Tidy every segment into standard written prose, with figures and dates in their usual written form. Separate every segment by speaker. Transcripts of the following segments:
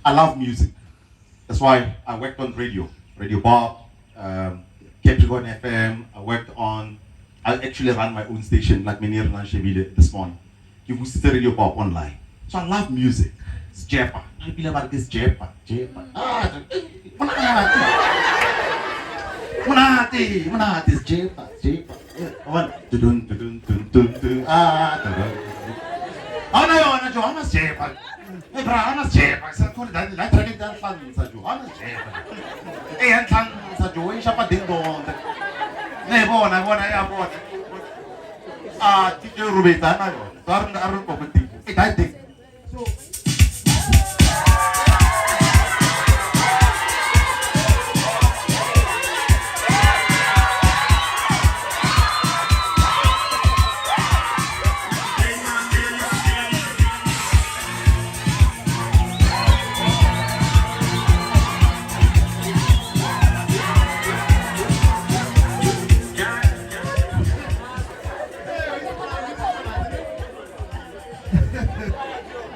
Speaker 1: I love music. That's why I worked on radio, Radio Bob, Capricorn FM. I actually ran my own station like Menir Nanshevile this morning. You will see the Radio Bob online. So I love music. It's Jepa. I feel about this Jepa. Jepa. Manati is Jepa. Jepa. One. Dun dun dun dun dun. Oh no, Johannes Jepa. Johannes Jepa. Sa ko dan tragin dan fan sa Johannes Jepa. Ang tan sa Joy siya pa din doon. Bona ya bona. Teacher Rubeta na yo. Aron ko pati. Dai tik. So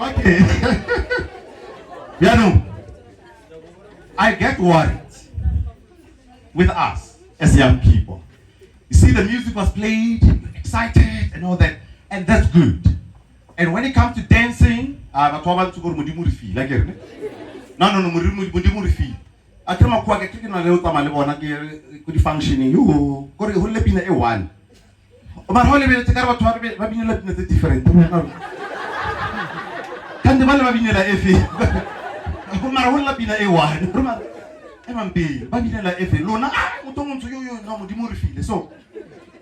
Speaker 1: okay. Biano, I get worried with us as young people. You see, the music was played, excited, and all that, and that's good. And when it comes to dancing, no, I can't quite get na leo tama le bona ke di functioning yo gore ho le pina e one. But ho le be tsa ba tshware ba binela pina tse different. Kan de ba le ba binela e fe. Go mara ho la pina e one. E mampe ba binela e fe. Lona motho montsho yo no modimo re file. So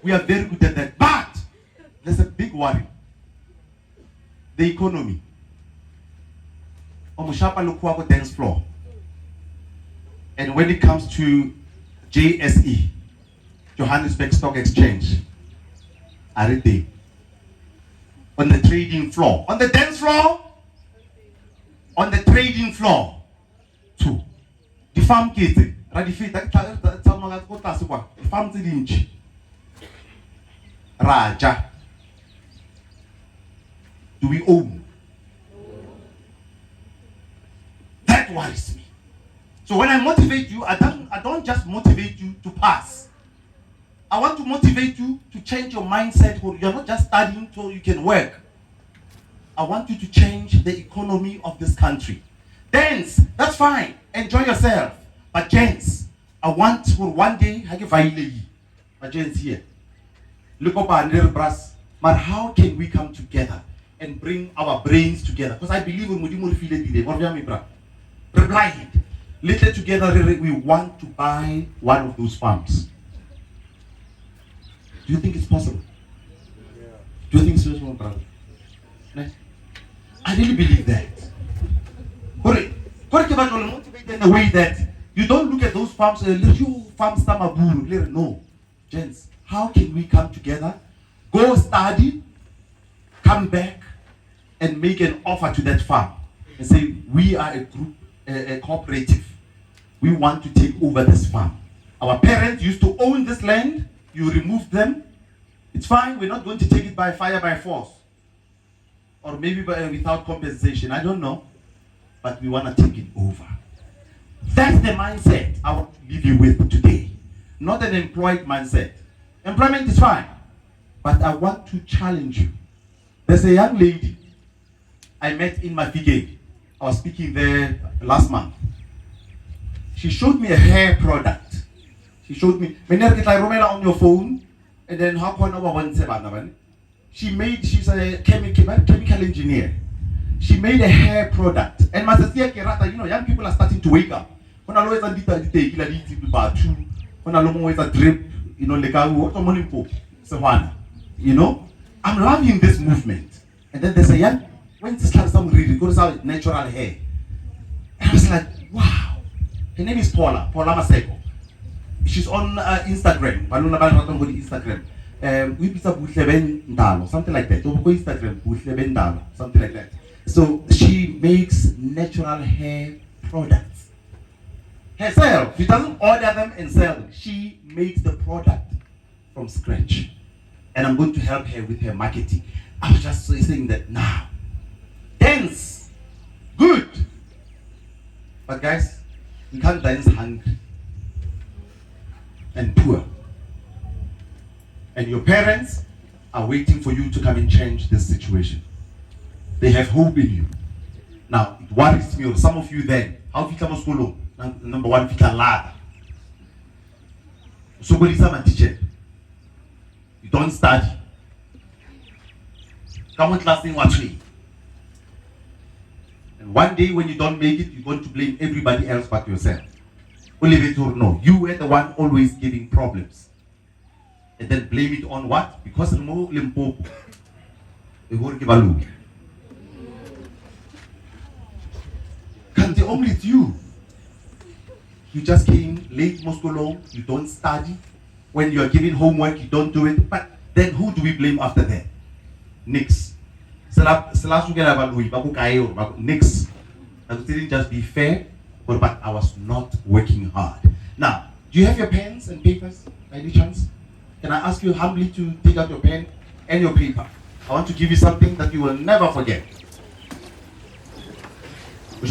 Speaker 1: we are very good at that. But there's a big worry. The economy. Omushapa lokwa ko dance floor. And when it comes to JSE, Johannesburg Stock Exchange, are they on the trading floor, on the dance floor, on the trading floor, too. The farm kids, the farm kids, Raja. Do we own? That worries me. So when I motivate you, I don't just motivate you to pass. I want to motivate you to change your mindset. You're not just studying so you can work. I want you to change the economy of this country. Dance, that's fine. Enjoy yourself. But gents, I want for one day, I give my gents here. Look up our little brass. But how can we come together and bring our brains together? Because I believe in Mudimul File. Reply it. Later together, we want to buy one of those farms. Do you think it's possible? Yeah. Do you think it's possible, brother? I really believe that. Motivate in a way that you don't look at those farms and you farms no. Gents, how can we come together, go study, come back, and make an offer to that farm and say, we are a group, a cooperative. We want to take over this farm. Our parents used to own this land. You remove them. It's fine. We're not going to take it by fire, by force. Or maybe without compensation. I don't know. But we want to take it over. That's the mindset I want to leave you with today. Not an employed mindset. Employment is fine. But I want to challenge you. There's a young lady I met in Mphahlele. I was speaking there last month. She showed me a hair product. She showed me, on your phone, and then how can she's a chemical engineer. She made a hair product. And young people are starting to wake up. When I always a drip, I'm loving this movement. And then there's a young, when this starts reading, goes out natural hair. And I was like, wow. Her name is Paula Maseko. She's on Instagram. Instagram. Something like that. Instagram, something like that. So she makes natural hair products. Herself, she doesn't order them and sell them. She makes the product from scratch. And I'm going to help her with her marketing. I was just saying that now. Dance, good. But guys, we can't dance hungry and poor. And your parents are waiting for you to come and change this situation. They have hope in you. Now, it worries me, or some of you then, how fitla mo school, number one, fitla lada. So go to teacher. You don't study. Come on, class thing, watch me. And one day when you don't make it, you're going to blame everybody else but yourself. Olive or no, you were the one always giving problems. And then blame it on what? Because the more Limpopo. They won't give a look. Can't they only it's you? You just came late, must go long, you don't study. When you are giving homework, you don't do it. But then who do we blame after that? Nix. Nix. It didn't just be fair, but I was not working hard. Now, do you have your pens and papers by any chance? Can I ask you humbly to take out your pen and your paper? I want to give you something that you will never forget. You.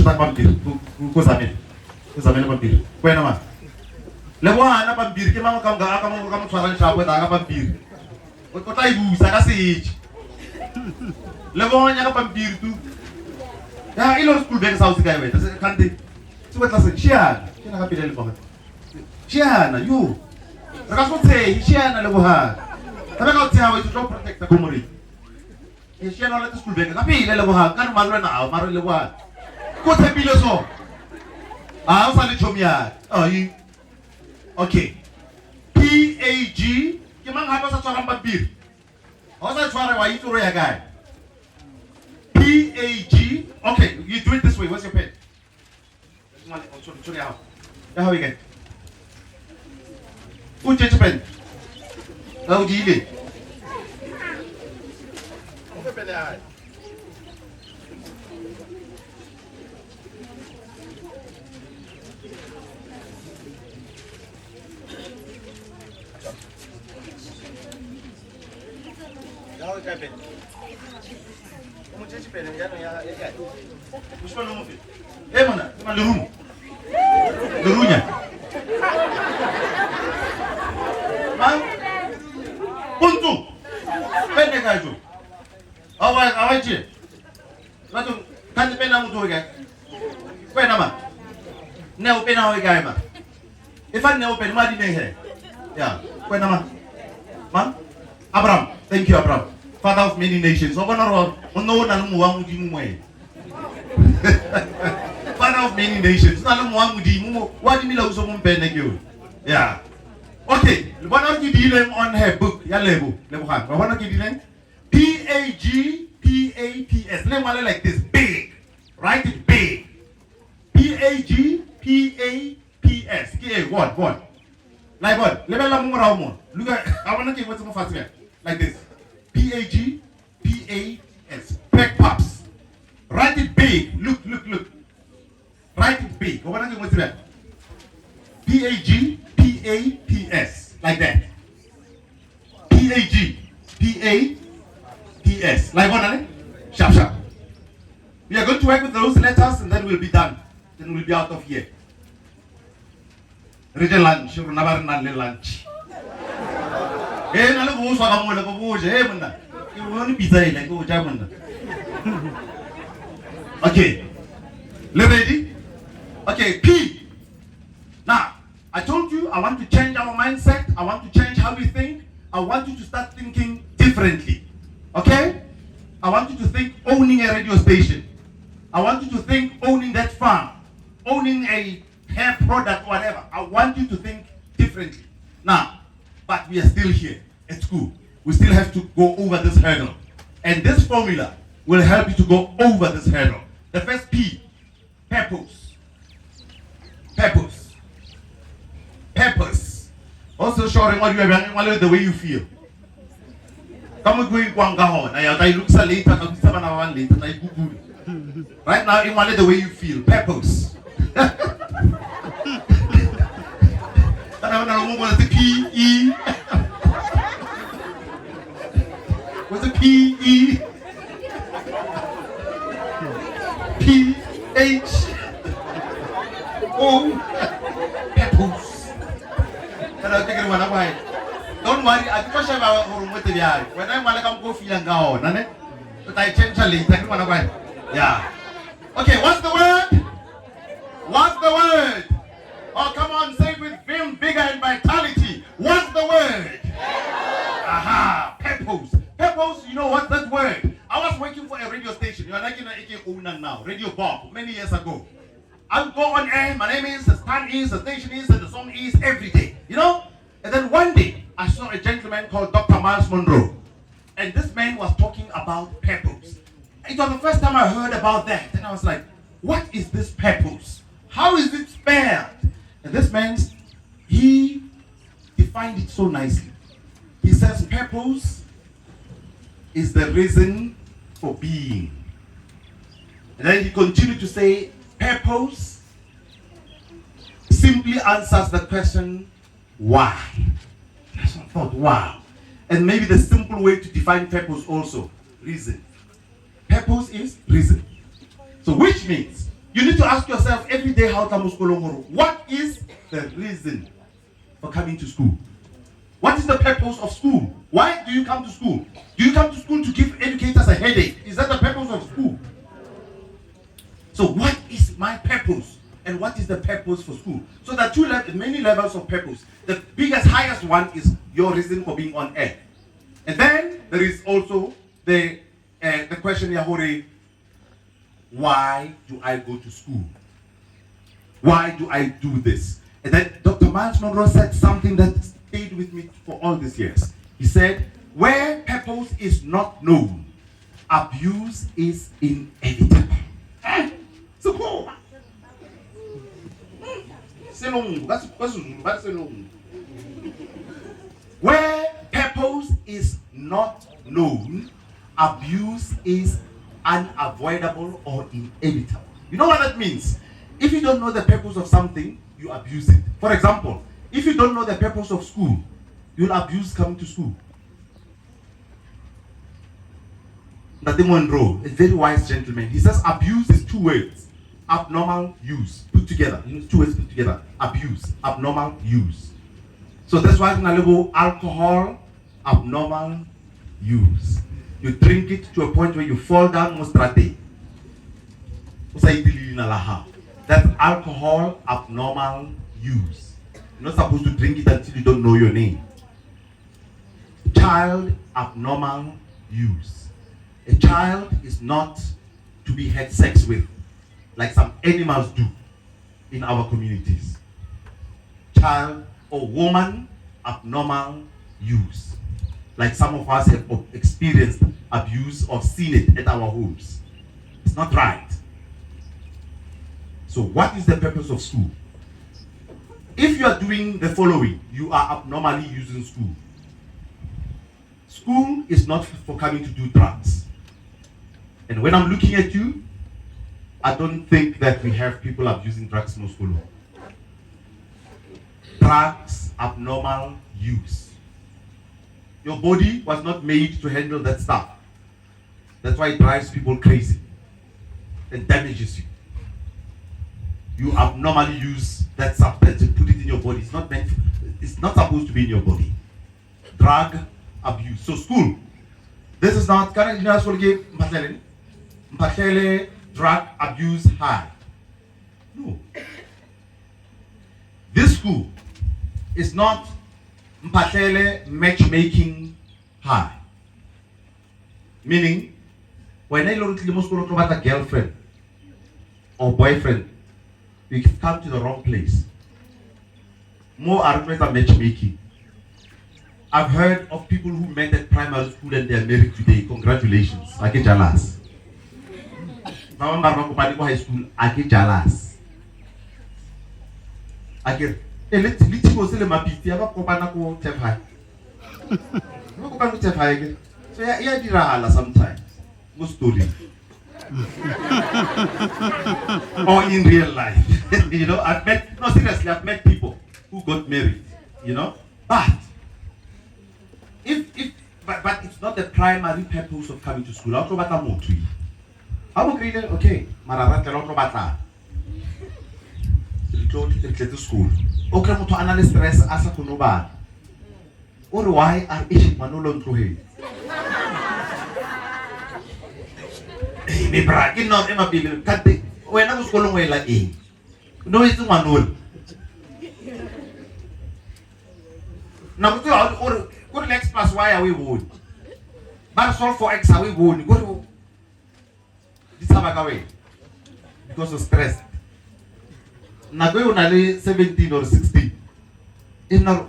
Speaker 1: Shiana Lebuha. I'm not tell you to protect the community. If she not let the school bag, I feel Lebuha, can't Marana, Marilewa. Go to Piloso. I'll send it to me. Oh, you okay. PAG, you might have a sort of beer. Also, try to write a guy. PAG, okay, you do it this way. What's your pen? How we get? Who change pen? How do you get? Eh mana? Mana lerum? Lerunya? Mang? Puntu? Pendek aja. Awal je. Lalu kan pena mutu ke? Pena mah? Neu pena awal ke mah? Ifan neu pena mah di negeri. Ya, pena mah? Mang? Abraham, thank you Abraham. Father of many nations. So kono ono na muang di mumwe. Father of many nations. Na muang di mumu. Wadi mila uso mumpene kyo. Yeah. Okay. What are you dealing on her book? Ya lebu. Lebu kan. What are you dealing? PAGPAPS. Let me like this. Big. Write it big. PAGPAPS. Okay. What? Like what? Let me la mumura mo. Look at. I wanna give what's more fast here. Like this. PAGPAS. Pack pops. Write it big. Look. Write it big. What are you going to do? PAGPAPS. Like that. PAGPAPS. Like what? Sharp. We are going to work with those letters and then we'll be done. Then we'll be out of here. Read lunch. You'll never lunch. Eh, na lubu so kamu le bubu je benda. You ni pizza ile ko ja benda. Okay. Ready? Okay, P. Now, I told you I want to change our mindset. I want to change how we think. I want you to start thinking differently. Okay? I want you to think owning a radio station. I want you to think owning that farm. Owning a hair product, whatever. I want you to think differently. Now, but we are still here at school. We still have to go over this hurdle. And this formula will help you to go over this hurdle. The first P, purpose. Also showing what you are the way you feel. Come on, going Guangahon. I look so later, I'm 7 hours later, I Google. Right now, you want the way you feel. Purpose. What's the P-E? What's the P-E? P-H? Oh, purpose. And I think one away. Don't worry, I can't share my room with the guy. When I want to come go feel and go on, but I change a little. Take one away. Yeah. Okay, what's the word? What's the word? Oh, come on, say it with vim, vigor, and vitality. What's the word? Aha, purpose. Purpose, you know what that word? I was working for a radio station. You are like in a now, Radio Bob, many years ago. I would go on air, my name is, the time is, the station is, and the song is every day. You know? And then one day, I saw a gentleman called Dr. Miles Monroe. And this man was talking about purpose. It was the first time I heard about that. And I was like, what is this purpose? How is it spelled? And this man, he defined it so nicely. He says purpose is the reason for being. And then he continued to say, purpose simply answers the question, why? That's what I thought, wow. And maybe the simple way to define purpose also, reason. Purpose is reason. So which means, you need to ask yourself every day, what is the reason for coming to school? What is the purpose of school? Why do you come to school? Do you come to school to give educators a headache? Is that the purpose of school? So what is my purpose? And what is the purpose for school? So there are many levels of purpose. The biggest, highest one is your reason for being on earth. And then there is also the question, Yahore, why do I go to school? Why do I do this? And then Dr. Miles Monroe said something that stayed with me for all these years. He said, where purpose is not known, abuse is inevitable. So cool. Where purpose is not known, abuse is unavoidable or inevitable. You know what that means? If you don't know the purpose of something, you abuse it. For example, if you don't know the purpose of school, you'll abuse coming to school. Dr. Monroe, a very wise gentleman, he says abuse is two words. Abnormal use, put together. You know, two words put together. Abuse, abnormal use. So that's why in level alcohol, abnormal use. You drink it to a point where you fall down mostrate. That's alcohol, abnormal use. You're not supposed to drink it until you don't know your name. Child, abnormal use. A child is not to be had sex with like some animals do in our communities. Child or woman, abnormal use. Like some of us have experienced abuse or seen it at our homes. It's not right. So what is the purpose of school? If you are doing the following, you are abnormally using school. School is not for coming to do drugs. And when I'm looking at you, I don't think that we have people abusing drugs in school. Drugs, abnormal use. Your body was not made to handle that stuff. That's why it drives people crazy and damages you. You abnormally use that substance and put it in your body. It's not supposed to be in your body. Drug abuse. So school. This is not, can I just give Mphahlele? Mphahlele, drug abuse high. No. This school is not Mphahlele matchmaking high. Meaning, when I look at a girlfriend or boyfriend, you come to the wrong place. More arguments are matchmaking. I've heard of people who met at primary school and they're married today. Congratulations. I get jealous. High school, I get jealous. I get. Let's go see the mapiti. I have to go high. So yeah, sometimes. No story. Or in real life. You know, I've met people who got married, you know. But but it's not the primary purpose of coming to school. Okay, to school. Okay, mo to analyze stress asa kuno ba. Or why are each manulon to him? Me bra, not Emma Bill. When I was going away like no, it's one rule. Now, go to X plus Y are we would. But solve for X are we would. Go to this away because of stress. Now, go on 17 or 16. In our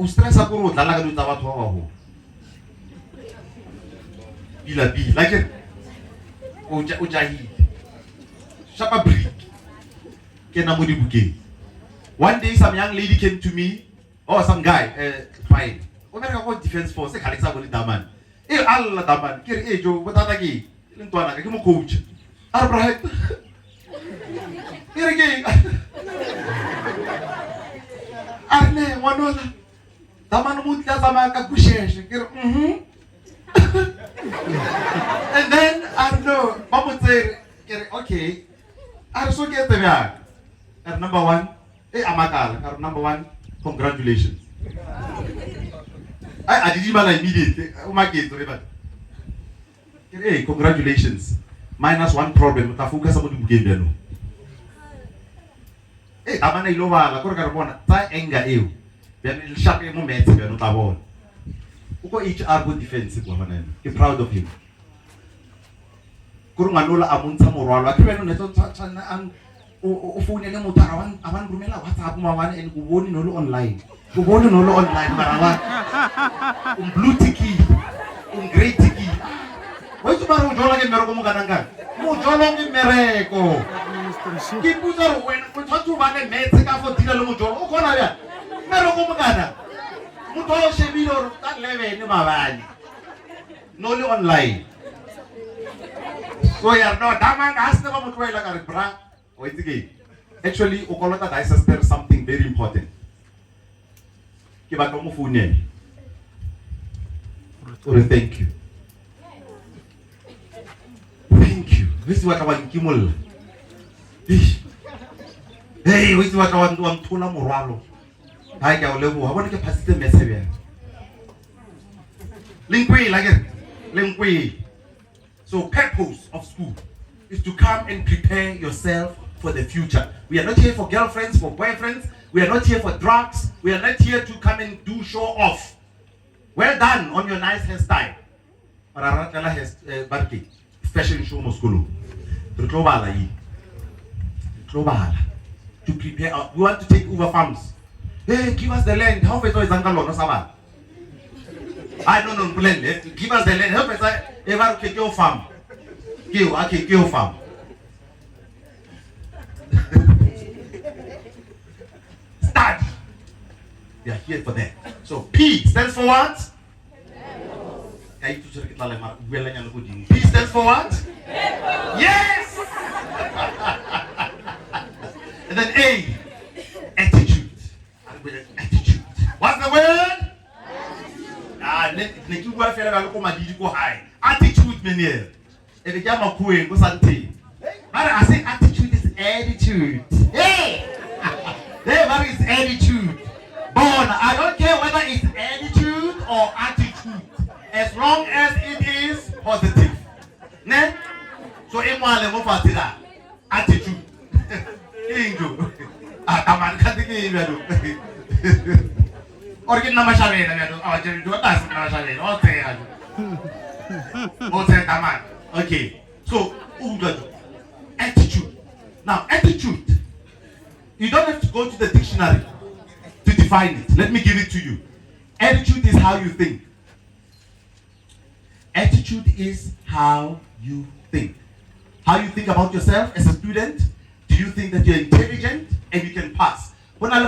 Speaker 1: stress, I go to the Lagaduta. Be like it. Ujahi. Shapa break. One day some young lady came to me, or some guy, fine. What I got defense force, Alexa with Daman. Allah Daman, Kiri Joe, what other gay? Lintuana, give him a coach. Abraham. Here again. Arne, one other. Daman would Yazamaka Bushesh. And then I don't know, Mom would say, okay, I also get the back. And number one, Amakal, number one, congratulations. I did even immediately. Oh my God, hey, congratulations. Minus one problem. Tafuka somebody gave them. Hey, Amana Ilova, la Corcarbona, Tai Enga Eu. Then sharp moment, we are not about. Uko each are good defensive woman. You're proud of him. Kurumanola Amunta Morala, and Ufuni Mutarawan, Avan Rumela, what's up, Mawan, and Guboni Nolo online. Guboni Nolo online, Marawa, blue tiki, great tiki. What's about Jola and Meragomugananga? Mujolong in Mereko. Kipuzo, when what you want and Mexica for Tilamujo, Okonaya, Meragomugana. Muto Shemino, that level in Mavani. Noli online. So you are not Daman asked them about like a bra. Wait again. Actually, Okolota dices something very important. Thank you. Thank you. This is what I want Kimul. Hey, this is what I want Tula Moralo. I want to get past the message. Linkwe like it. Linkwe. So purpose of school is to come and prepare yourself for the future. We are not here for girlfriends, for boyfriends. We are not here for drugs. We are not here to come and do show off. Well done on your nice hairstyle. Especially show Moskulu. To prepare. We want to take over farms. Hey, give us the land. How much is Angalo? No Sama. I don't know plan. Give us the land. Help us. Ever take your farm. Give farm. Study. We are here for that. So P stands for what? P stands for what? Yes! And then A, attitude. Attitude. What's the word? Attitude, meaning. If you have a queen, what's that thing? I say attitude is attitude. Hey! Hey, what is attitude? Born, I don't care whether it's attitude or attitude, as long as it is positive. Ne? So, attitude. Okay, so attitude. Now, attitude, you don't have to go to the dictionary to define it. Let me give it to you. Attitude is how you think. Attitude is how you think. How you think about yourself as a student. Do you think that you're intelligent and you can pass? You know?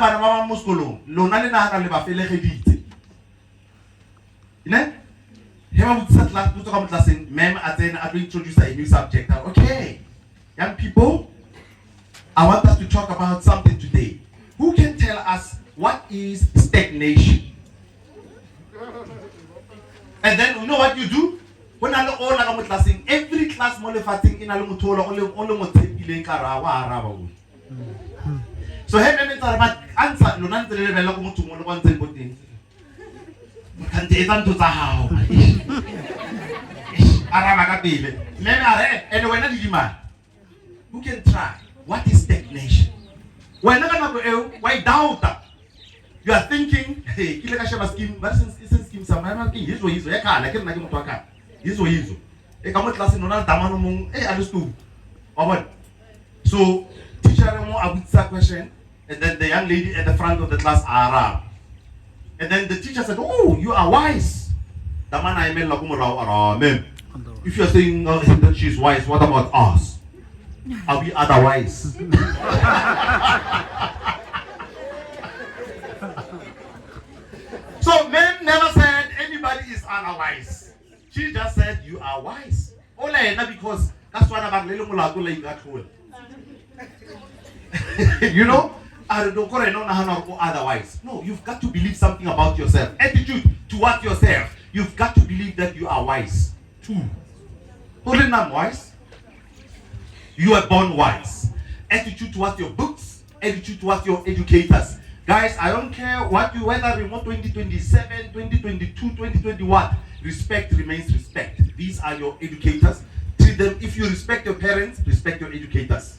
Speaker 1: I introduce a new subject. Okay, young people, I want us to talk about something today. Who can tell us what is stagnation? And then you know what you do? When I all every class molifating in a lutola only So hey, me tsa ba answer lona ntse le lebella go motho mo le kwa ntse go teng. Kante e tsa ntho tsa hao. Arama ka pele. Me are and wena di dimana. Who can try? What is stagnation? Wena ka nako eo, why doubt? You are thinking, hey, kile ka sheba scheme, but since scheme sa mana ke hizo ya khala ke nna ke motho wa ka. Hizo. E ka mo class nona tamano mong a le stu. So teacher mo abutsa question, and then the young lady at the front of the class Arab. And then the teacher said, "Oh, you are wise." Damana email la ko morao ma'am. If you are saying that she's wise, what about us? Are we otherwise? So ma'am never said anybody is otherwise. She just said you are wise. Only because that's what about little mulato like that whole. You know, I don't know otherwise. No, you've got to believe something about yourself. Attitude towards yourself. You've got to believe that you are wise. Too. Only not wise. You are born wise. Attitude towards your books. Attitude towards your educators. Guys, I don't care what you whether remote 2027, 2022, 2021. Respect remains respect. These are your educators. Treat them. If you respect your parents, respect your educators.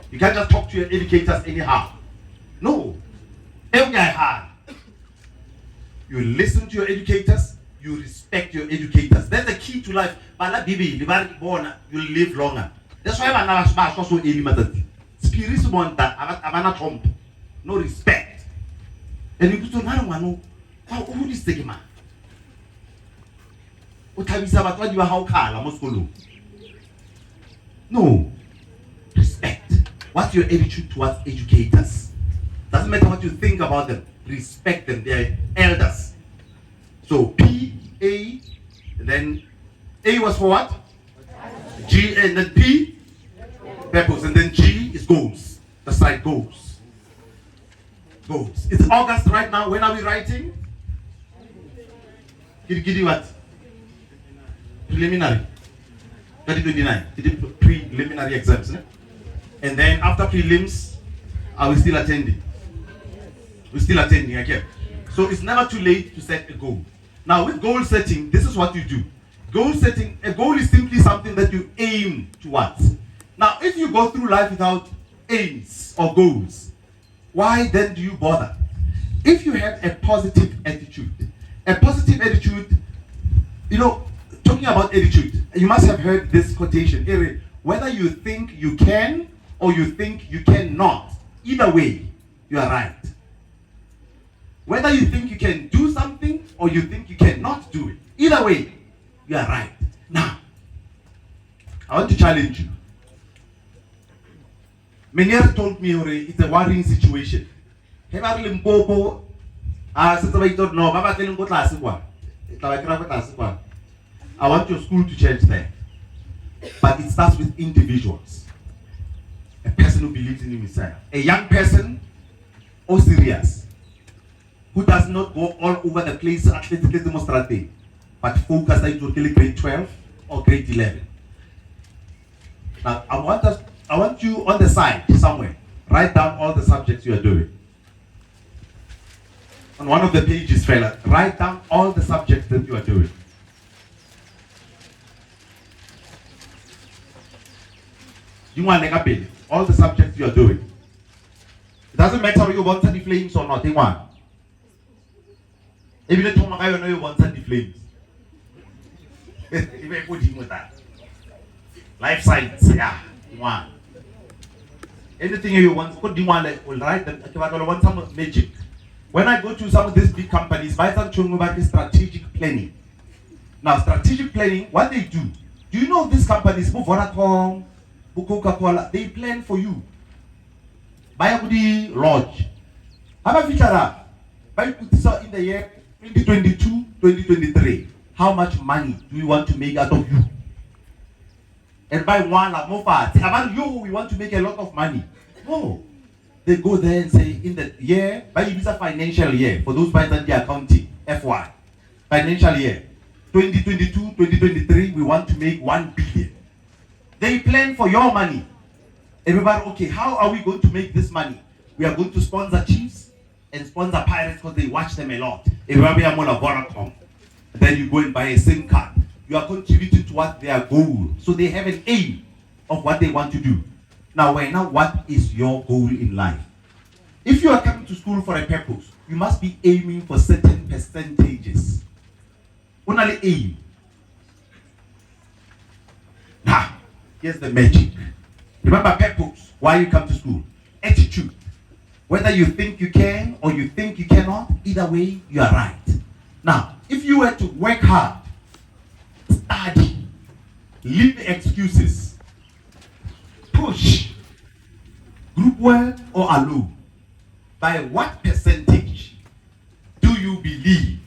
Speaker 1: You can't just talk to your educators anyhow. No. You listen to your educators, you respect your educators. That's the key to life. You live longer. That's why I'm so limited. Spirits want that. No respect. And you put on one. How old is the man? No. Respect. What's your attitude towards educators? Doesn't matter what you think about them. Respect them. They are elders. So P, A, then A was for what? G, and then P, purpose, and then G is goals. The side goals. Goals. It's August right now. When are we writing? Giddy what? Preliminary. 2029. Preliminary exams. Eh? And then after prelims, are we still attending? We're still attending again. So it's never too late to set a goal. Now with goal setting, this is what you do. Goal setting, a goal is simply something that you aim towards. Now if you go through life without aims or goals, why then do you bother? If you have a positive attitude, you know, talking about attitude, you must have heard this quotation, whether you think you can or you think you cannot, either way, you are right. Whether you think you can do something or you think you cannot do it, either way, you are right. Now, I want to challenge you. Menier told me it's a worrying situation. I want your school to change that. But it starts with individuals. A person who believes in himself. A young person, or serious, who does not go all over the place athletically demonstrating, but focus on grade 12 or grade 11. Now, I want you on the side somewhere, write down all the subjects you are doing. On one of the pages, fella, write down all the subjects that you are doing. You want to make all the subjects you are doing. It doesn't matter whether you want the flames or not. If you don't know you want the flames. If I put him with that. Life science, yeah. One. Anything you want, put them on, will write them. I want some magic. When I go to some of these big companies, I start talking about strategic planning. Now, strategic planning, what they do you know these companies, Vodacom, Coca-Cola, they plan for you. Buy a lodge. Have a feature buy in the year 2022, 2023. How much money do you want to make out of you? And buy one like more fast. About you, we want to make a lot of money. No. They go there and say, in the year, buy a financial year, for those by the accounting, FY. Financial year. 2022, 2023, we want to make 1 billion. They plan for your money. Everybody, okay, how are we going to make this money? We are going to sponsor Chiefs and sponsor Pirates because they watch them a lot. Everybody, I'm on a Vodacom. Then you go and buy a SIM card. You are contributing towards their goal. So they have an aim of what they want to do. Now, what is your goal in life? If you are coming to school for a purpose, you must be aiming for certain percentages. Only aim. Now, here's the magic. Remember purpose, why you come to school. Attitude. Whether you think you can or you think you cannot, either way, you are right. Now, if you were to work hard, study, leave excuses, push, group work or alone, by what percentage do you believe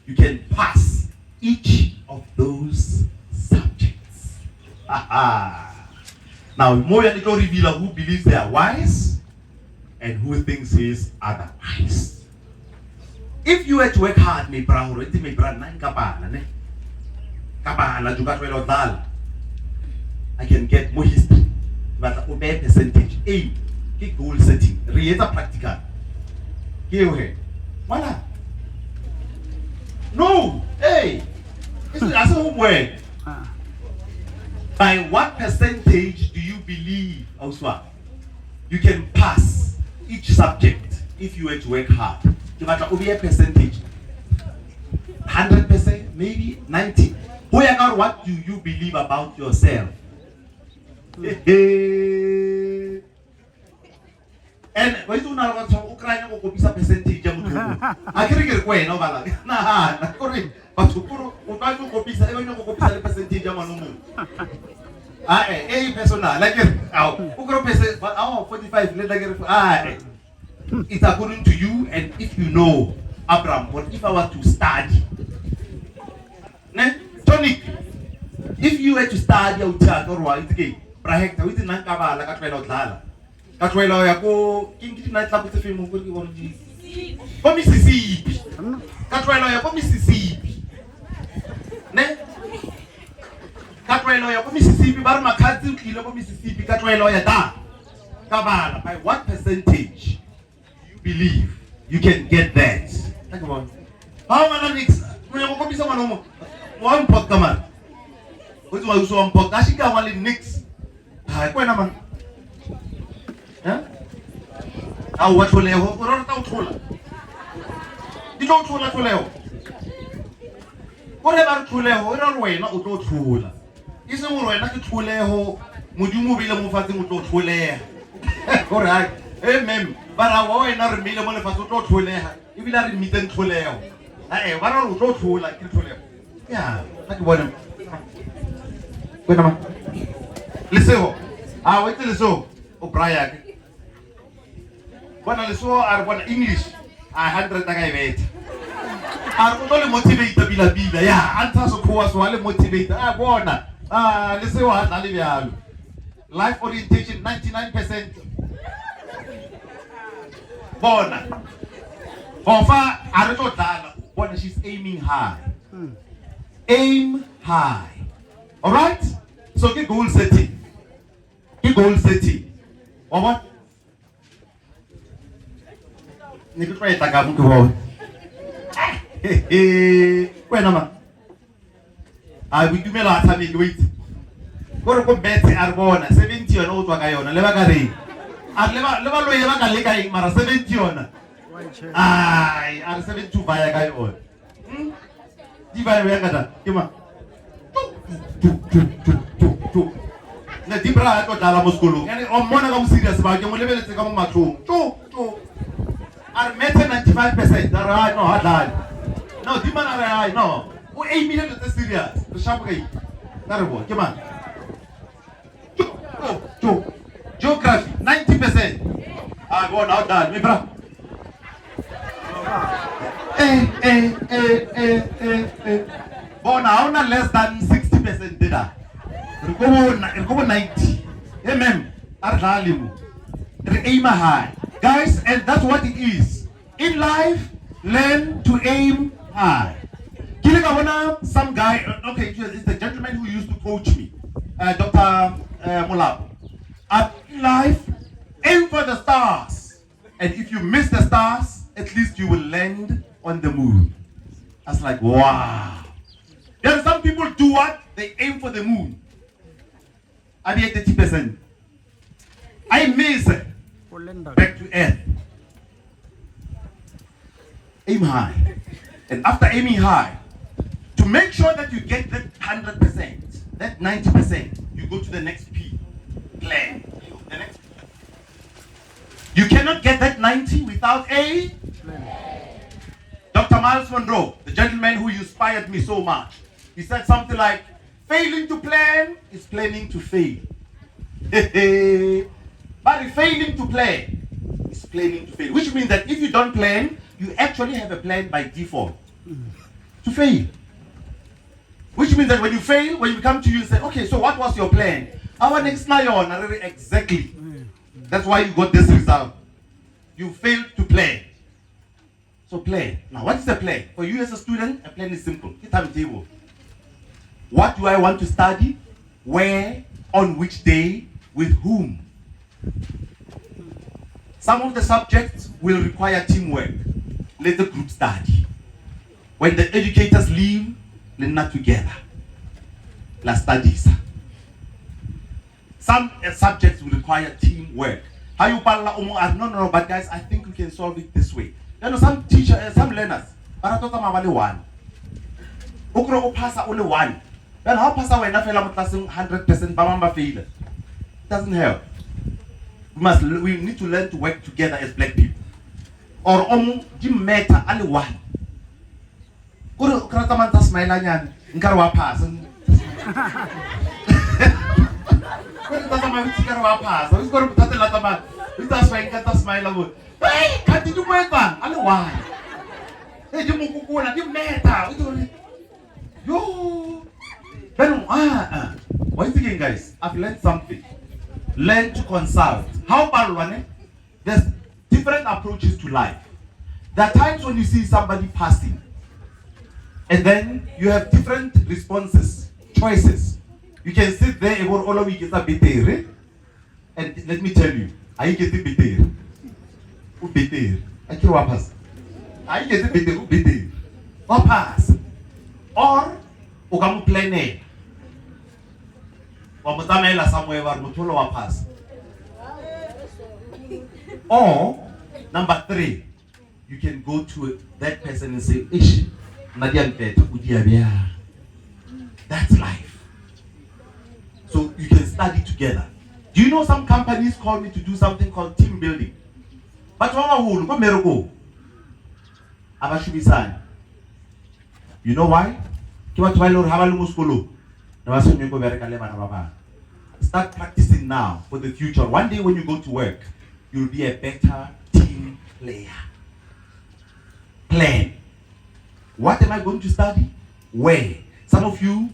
Speaker 1: you can pass each of those subjects? Now, Moya Nito reveal who believes they are wise and who thinks he is otherwise. If you were to work hard, I can get more history, but a bad percentage. Aim, get goal setting, create practical. Here, voila. No, hey, it's a homework. By what percentage do you believe, also, you can pass each subject if you were to work hard? No matter what percentage, 100%, maybe 90%. What do you believe about yourself? And when you know Ukraine will be some percentage, I can't get away. No, nah, correct. But to put on copy, I percentage. A personal, like it, but our 45, let get it's according to you, and if you know, Abraham, but if I were to study, Tonic, if you were to study out there, or what, it's okay. Prahek, I wouldn't like a trail of Lala. That's why I go, King did not have the film of for Mississippi. That's why I go Mississippi. That's why I go Mississippi, but my cousin kilo Mississippi, that's why I da. Kabala, by what percentage do you believe you can get that? Think about it. How many next? When you go to someone, one pot come on. What's why you so one pot? I think I want next. Ah, quite a man. Ah, what will you hold? What about Tula? You don't Tula to Leo. What about Tuleo? What are we not to Tula? Isn't what not to Tuleo? Would you move in the Mufatim to Tulea? Correct. Amen. But I want not a million if I to Tulea. If you are in meeting Tuleo. Hey, what are we to Tula like Tuleo? Yeah, like one. Wait a minute. Listen. Ah, wait till so. O'Brien. When I saw our English, 100 wait. I would only motivate the Bila. Yeah, answers of course, while motivate. Ah, Warner. Ah, listen what Olivia. Life orientation 99%. Warner. Ofa, I don't know. Warner, she's aiming high. Aim high. Alright? So get goal setting. Goal setting. Or what? You could try to take a look. Wait a minute. I will do me last time you wait. Go to Betty Arbona, 70 on Old Wagayona, Levagari. I've never looked Mara 70 on. I am 72 by a guy on. Divine Vagada, come on. The Dibra got Alamusculu, and on one of them serious about you will live in the common room. Two. I met 95%. There are no hard line. No, Diman are no. 8 million is serious. The sharp guy. Terrible. Come on. Geography 90%. I go out done. Me bra. Oh, now not less than 60% data. Go 90. Amen. Arhalimu. Aim high. Guys, and that's what it is. In life, learn to aim high. Some guy, okay, it's the gentleman who used to coach me, Dr. Mulab. In life, aim for the stars. And if you miss the stars, at least you will land on the moon. I was like, wow. There are some people do what? They aim for the moon. I be at 30%. I miss it. Back to earth. Aim high. And after aiming high, to make sure that you get that 100%, that 90%, you go to the next P. Plan. The next. You cannot get that 90 without a plan. Dr. Miles Monroe, the gentleman who inspired me so much, he said something like, failing to plan is planning to fail. But failing to plan is planning to fail. Which means that if you don't plan, you actually have a plan by default to fail. Which means that when you fail, when you come to you and say, okay, so what was your plan? Our next lion, exactly. That's why you got this result. You failed to plan. So plan. Now, what is the plan? For you as a student, a plan is simple. It's timetable. What do I want to study? Where? On which day? With whom? Some of the subjects will require teamwork. Let the group study. When the educators leave, they're not together. Let's study. Some subjects will require teamwork. How you no, but guys, I think we can solve it this way. You know, some teachers, some learners, only one. Okro pass only one. Then how pass away 100% bamamba failure? It doesn't help. We need to learn to work together as black people. Or matter only one. Kuro kratamanta smile nyan, nkarwa pass. Kuro kratamanta nkarwa pass. Who's going to tell lataman? Who's that smile? Kata smile abo. Hey, can't you matter? Only one. Hey, you mukukuna, you matter. Yo. Then once again, guys, I've learned something. Learn to consult. How about one? There's different approaches to life. There are times when you see somebody passing, and then you have different responses, choices. You can sit there and all of you get a bit, and let me tell you, I get a bit. Who bit? I can't pass. I get a bit. Who bit? What pass? Or ukamu plan. Wamutamela somewhere where mutolo wa pass. Or number 3, you can go to that person and say, "Ish, that's life." So you can study together. Do you know some companies call me to do something called team building? But you know why? Start practicing now for the future. One day when you go to work, you'll be a better team player. Plan. What am I going to study? Where? Some of you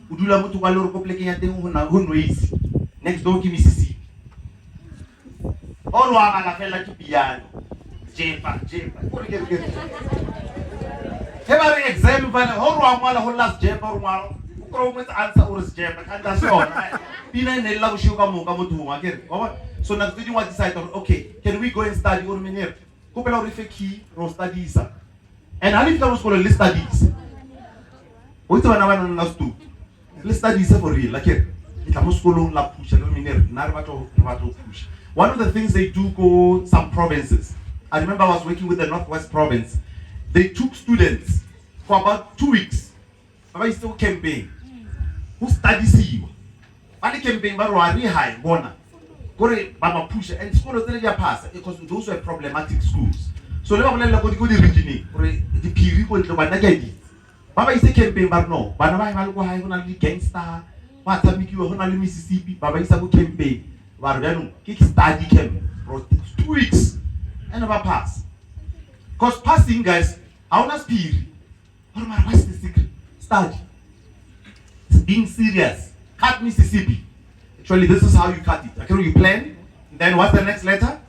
Speaker 1: next door give me Mississippi. Or I feel like piano. Every exam, whole last answer or so now did you want to decide on okay, can we go and study or minute? Couple of key or studies. And I live school list studies. What do I want to let's study for real, like it. One of the things they do go some provinces. I remember I was working with the Northwest Province. They took students for about 2 weeks. But I still campaign. Who studies here? Only campaign but really high, bona. Gore Baba push and schools they pass because those were problematic schools. So never go to the region or the period to Banagadi. Baba is a campaign but no. Banama go high on gangster. What have you on Mississippi? Baba is a good campaign. Varvenu, kick study camp for 2 weeks and never pass. Because passing, guys, I want to speed. What's the secret? Study. Being serious. Cut Mississippi. Actually, this is how you cut it. Okay, you plan. Then what's the next letter?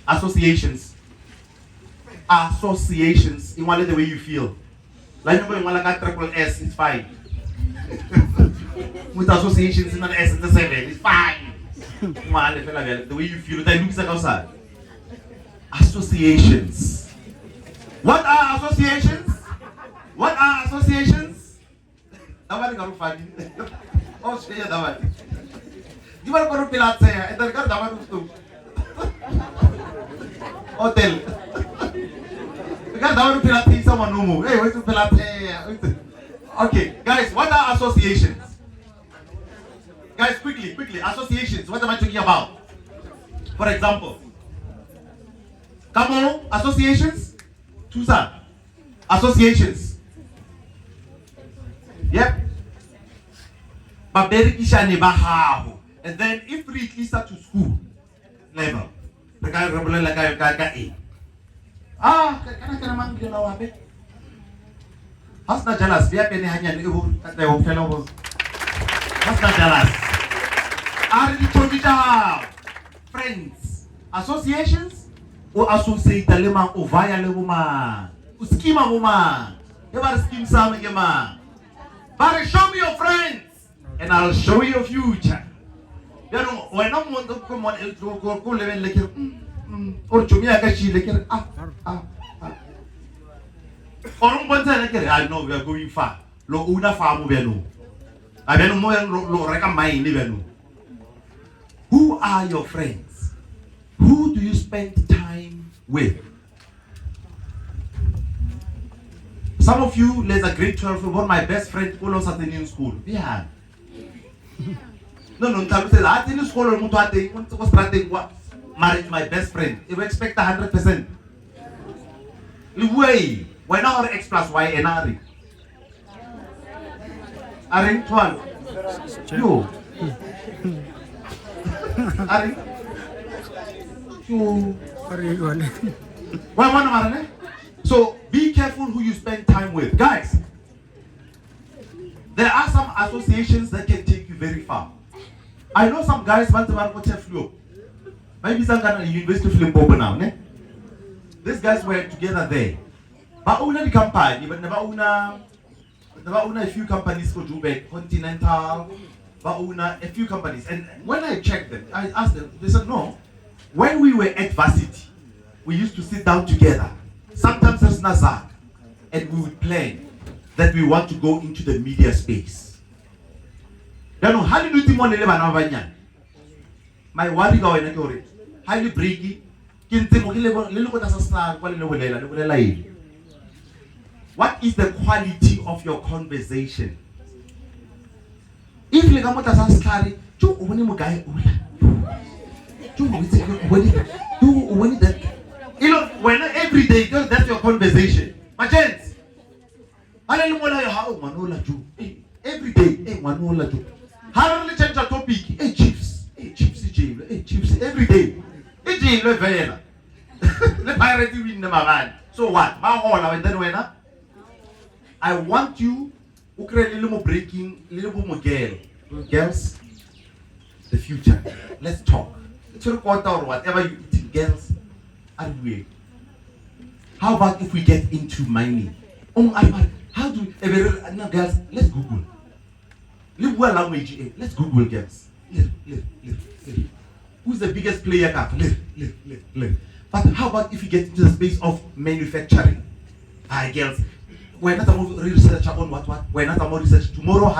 Speaker 1: Associations. Associations. In one the way you feel. Like you want to triple S, it's fine. With associations in an S, it's a 7, it's fine. The way you feel, that looks like outside. Associations. What are associations? What are associations? Nobody got to find it. Oh, shit, that one. You want to go to Pilates and then got that one. Hotel. You got that one Pilates, someone no more. Hey, where's the Pilates? Okay, guys, what are associations? Guys, quickly, associations. What am I talking about? For example, come on, associations. Tusa. Associations. Yep. And then if we start to school level, the guy regular like A. Can I man get our bit? How's not jealous? We are penny hanging at the hotel. How's not jealous? Are you talking friends, associations, or associate the lema or via the woman? Schema woman. Never scheme some man. But show me your friends, and I'll show you your future. You know, when I'm on the come on, go level like or to me, I can see like I know we are going far. Lo una farm venu. I don't know recommend venu. Who are your friends? Who do you spend time with? Some of you, there's a grade 12, one of my best friends, all at the new school. Yeah. No, I think school or marriage my best friend. You expect 100%. Way. Why not X plus Y and R? Are 12? You. Are you? Why one? So be careful who you spend time with. Guys, there are some associations that can take you very far. I know some guys want to go to flu. Maybe some kind of university film Bobo now. These guys were together there. But own the company, but never own a few companies for Dubai, Continental, but own a few companies. And when I checked them, I asked them, they said no. When we were at varsity, we used to sit down together. Sometimes there's Nazak, and we would plan that we want to go into the media space. You know, how do you think my worry going to it? Highly breaky. What is the quality of your conversation? If you got to carry, you know, when every day, that's your conversation. My gents, every day, how do you change the topic? Hey, chiefs, every day. The pirate win the man. So what? I want you to create a little more breaking, a little more girls, the future. Let's talk. It's a quarter or whatever you eat, girls. And how about if we get into mining? How do we, now girls, let's Google. Let's Google girls. Who's the biggest player? But how about if we get into the space of manufacturing? Girls, we're not a more researcher on what? We're not a more research. Tomorrow,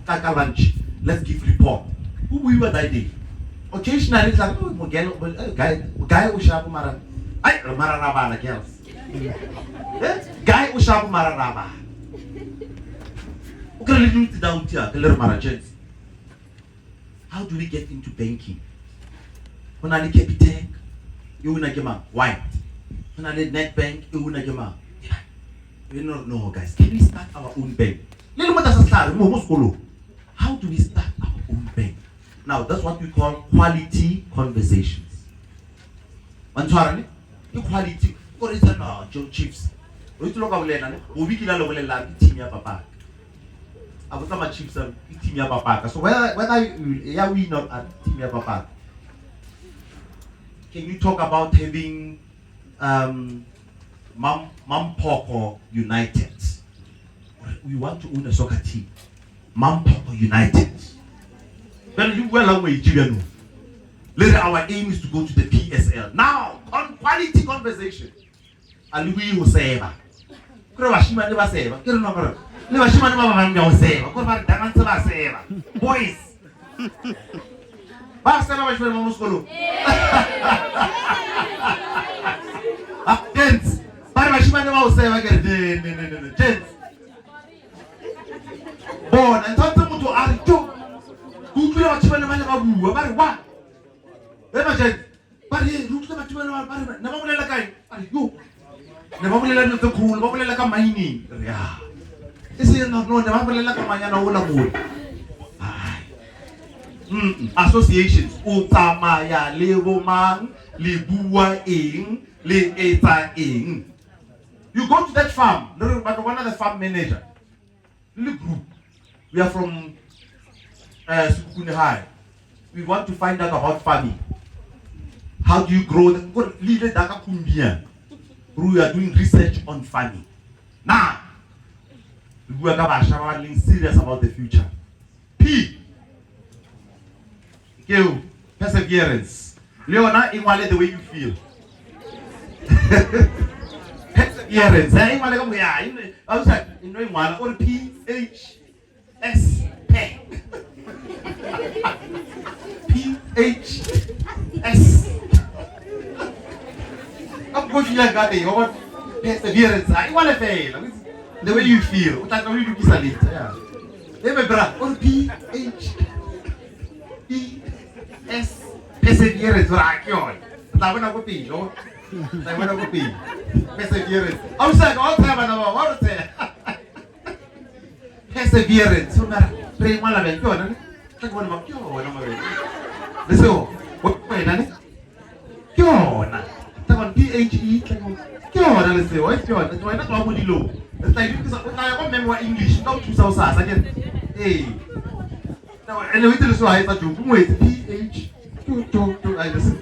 Speaker 1: Taka lunch. Let's give report. Who we were that day? Occasionally, it's like, guy ushabu mara. Ay, mararaba girls. Guy ushabu mararaba. Okay, let's do down here. How do we get into banking? When I Capitec, you will not get white. When I net bank, you will not get we don't know, guys. Can we start our own bank? How do we start our own bank? Now, that's what we call quality conversations. Quality. What is that? Joe Chiefs. We look at team papa. I was not Chiefs and team papa. So when I we not at team papa. Can you talk about having Mphahlele United? We want to own a soccer team. Mphahlele United. Then you well away, Later, our aim is to go to the PSL. Now, on quality conversation. Aliwi useva. Kure washima ne baseva. Kire no kore. Ne washima ne baba useva. Kore bari danganse baseva. Boys. Baseva bashwe mo muskolo. Gents. Bari washima ne useva kire ne. Gents. Bon, entonces mutu arito. Kukule washima ne babu. Bari wa. Ema gents. Bari rukule washima ne bari. Na bamulela kai. Bari yo. Ne bamulela no to cool, bamulela ka maini. Ya. Ese no ne bamulela ka manyana ola mo. Associations o tsamaya le bomang le bua eng le etsa eng. You go to that farm, but one of the farm manager. Little group. We are from Sukukuni High. We want to find out about farming. How do you grow the leave daka kumbia? We are doing research on farming. Now, we are serious about the future. P. Q. Perseverance. Leona, the way you feel. Perseverance. I was like, you know, one or PHS. PHS. I'm going to like you want perseverance. I want to fail. The way you feel. What I you do is yeah. Or PHS. Perseverance. Right, yo. I want to go pee, yo. I want to go pee. Perseverance. I'm saying all time and over. What is it? Perseverance. So now, pray one of them. Go on. Take one of them. Go on. Let's go. What way, Nanny? Go on. PHE, let's say, what's your that's why not one would low. It's like because I remember English, not 2000 again. Hey, now, and we tell us why I thought you wait, PH, I listen.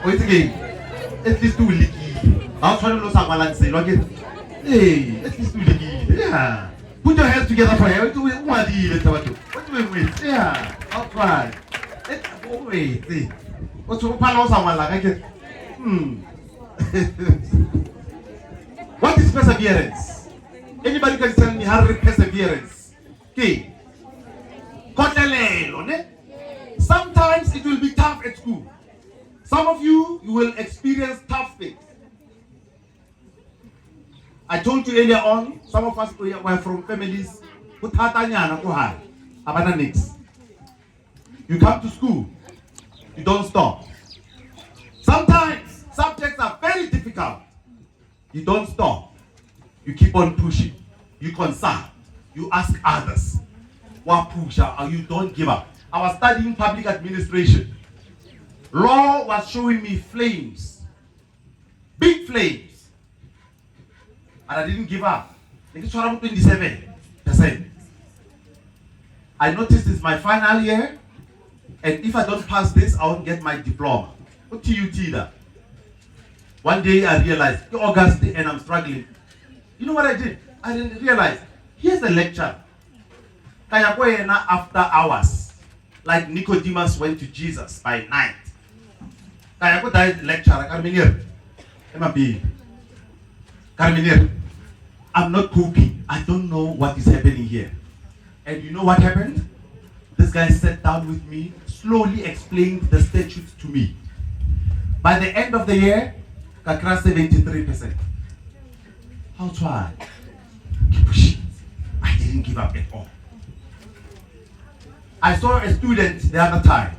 Speaker 1: Wait again, at least do leaky. I'll try to know some balance. Hey, at least do leaky. Yeah. Put your hands together for him. What do we wait? Yeah. I'll try. Wait. See. What's your panel? Someone like I get. What is perseverance? Anybody can tell me how to perseverance? Okay. Sometimes it will be tough at school. Some of you will experience tough things. I told you earlier on, some of us were from families who you come to school, you don't stop. Sometimes subjects are very difficult. You don't stop. You keep on pushing. You consult. You ask others. What push? You don't give up. I was studying public administration. Law was showing me flames. Big flames. And I didn't give up. 27%. I noticed it's my final year, and if I don't pass this, I won't get my diploma. What TUT that? One day I realized, August, and I'm struggling. You know what I did? I didn't realize. Here's a lecture. After hours, like Nicodemus went to Jesus by night. Kayako died lecture. I'm not coping. I don't know what is happening here. And you know what happened? This guy sat down with me, slowly explained the statutes to me. By the end of the year, Kakra 73%. I'll try. Keep pushing. I didn't give up at all. I saw a student the other time.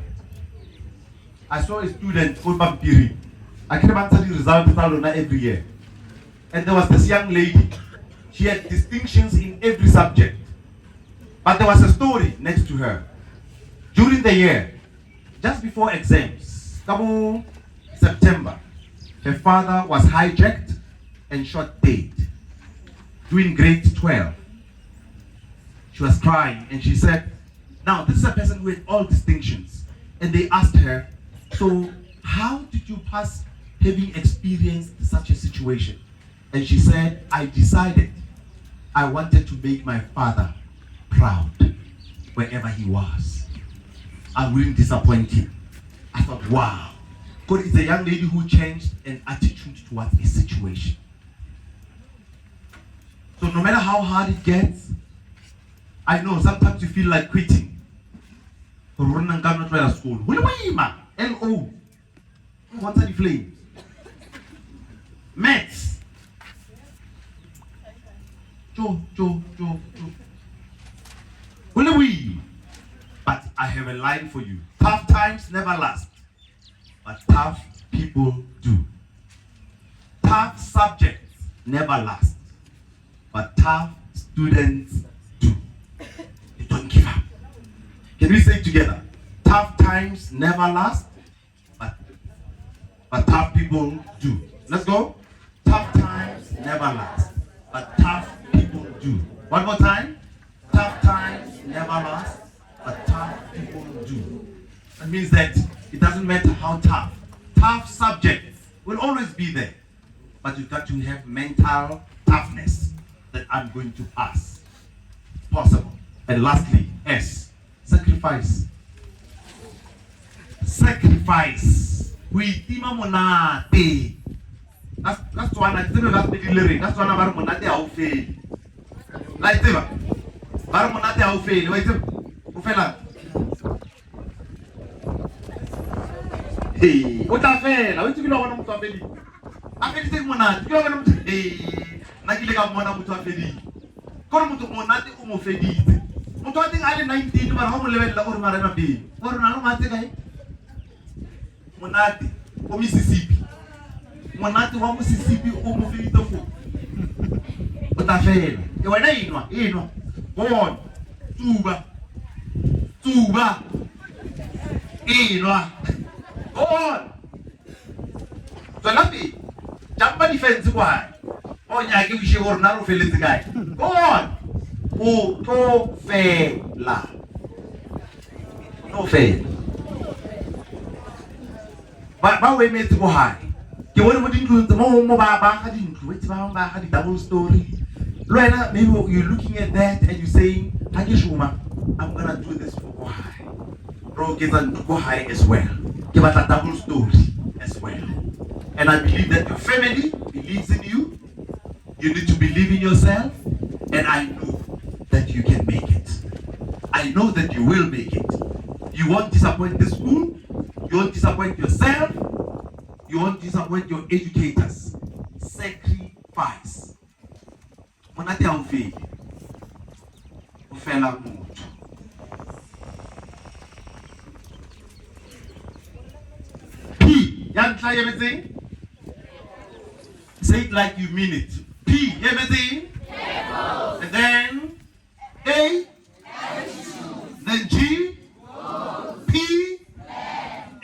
Speaker 1: I saw a student called Vampiri. I can answer the result every year. And there was this young lady. She had distinctions in every subject. But there was a story next to her. During the year, just before exams, September, her father was hijacked and shot dead. During grade 12. She was crying and she said, now this is a person with all distinctions. And they asked her, so how did you pass having experienced such a situation? And she said, I decided I wanted to make my father proud wherever he was. I wouldn't disappoint him. I thought, wow. God is a young lady who changed an attitude towards a situation. So no matter how hard it gets, I know sometimes you feel like quitting. School. L-O. What's the flame? Maths. Jo. But I have a line for you. Tough times never last, but tough people do. Tough subjects never last, but tough students do. You don't give up. Can we say it together? Tough times never last, but tough people do. Let's go. Tough times never last, but tough people do. One more time. Tough times never last, but tough people do. That means that it doesn't matter how tough. Tough subjects will always be there. But you've got to have mental toughness that I'm going to pass. Possible. And lastly, S. Sacrifice. Sacrifice. Huitima monate. That's one I think that's the lyric. That's one about monate au fail. Like that. Bar monate au fail. Wait. Ufela. Hey, o tla fela. O itse ke lo bona motho a feli. A feditse monate. Ke lo bona motho. Hey, nna ke le ka mona motho a feli. Ko re motho monate o mo feditse. Motho a teng a le 19 mara ha mo lebella o re mara mabedi. O re na le matse kae? Monate o Mississippi. Monate wa Mississippi o mo feditse fo. O tla fela. E wena inwa. Bona. Tuba. Inwa. Go on. Tswelapi. Jumpa defense kwa. O nyake o ishe gore na ro feletse kae. Go on. O to fela. No fail. Ba we metse go hae. Ke bone mo dintlo tse mo ba ga dintlo, wetse ba ga di double story. Lwena, maybe you're looking at that and you're saying, I'm gonna do this for go high. Bro, get a go high as well. Give us a double story as well. And I believe that your family believes in you. You need to believe in yourself. And I know that you can make it. I know that you will make it. You won't disappoint the school. You won't disappoint yourself. You won't disappoint your educators. Sacrifice. Monate a ufeli. Ufela motho. P. Try everything? Say it like you mean it. P. Everything? And then A. Then G. P.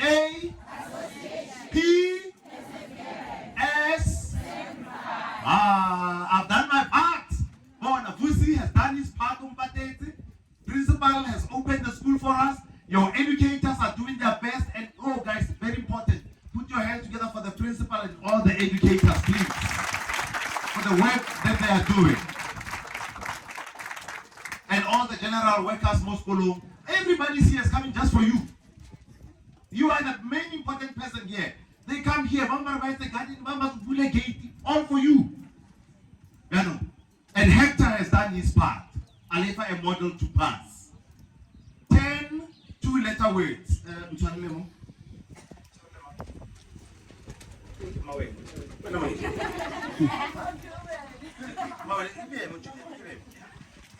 Speaker 1: A. P. S. I've done my part. Vusi has done his part. Principal has opened the school for us. Your educators are doing their best. And oh guys, very important. Put your hands together for the principal and all the educators, please. For the work that they are doing. And all the general workers, Moskolo. Everybody's here is coming just for you. You are the main important person here. They come here, all for you. You know. And Hector has done his part. Alefa a model to pass. 10 two-letter words. Mphahlele.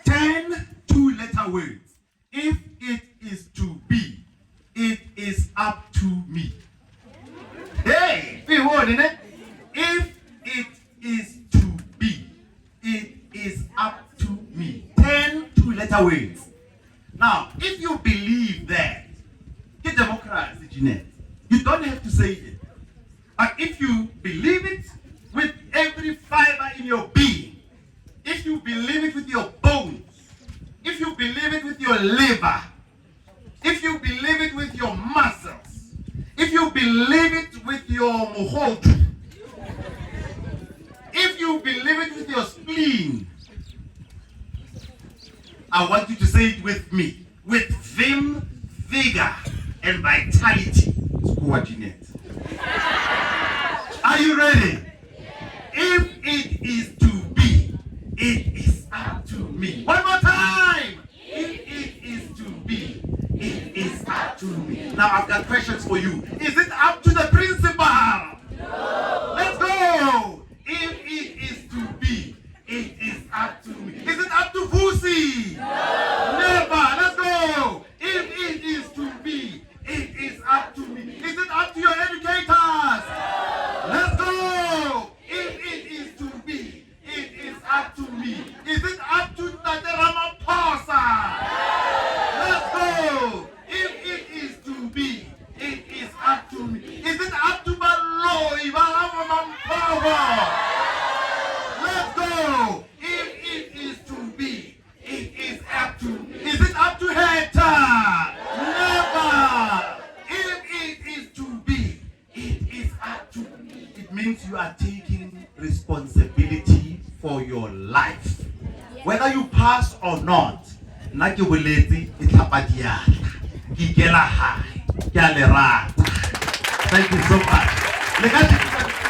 Speaker 1: 10 two-letter words. If it is to be, it is up to me. Hey, if it is to be, it is up to me. 10 two-letter words. Now, if you believe that, get democracy, Jeanette. You don't have to say it. But if you believe it with every fiber in your being, if you believe it with your bones, if you believe it with your liver, if you believe it with your muscles, if you believe it with your muhotu, if you believe leave it with your spleen. I want you to say it with me. With vim, vigor, and vitality. Are you ready? If it is to be, it is up to me. One more time. If it is to be, it is up to me. Now I've got questions for you. Is it up to the principal? No. Let's go. If it is to be, it is up to me. Is it up to Vusi? No. Never. Let's go. If it is to be, it is up to me. Is it up to your educators? No. Let's go. If it is to be, it is up to me. Is it up to Tate Ramaphosa? Let's go. If it is to be, it is up to me. Is it up to Baloi? Let's go. If it is to be, it is up to me. Is it up to Hector? Never. If it is to be, it is up to me. It means you are taking responsibility for your life. Whether you pass or not, thank you so much.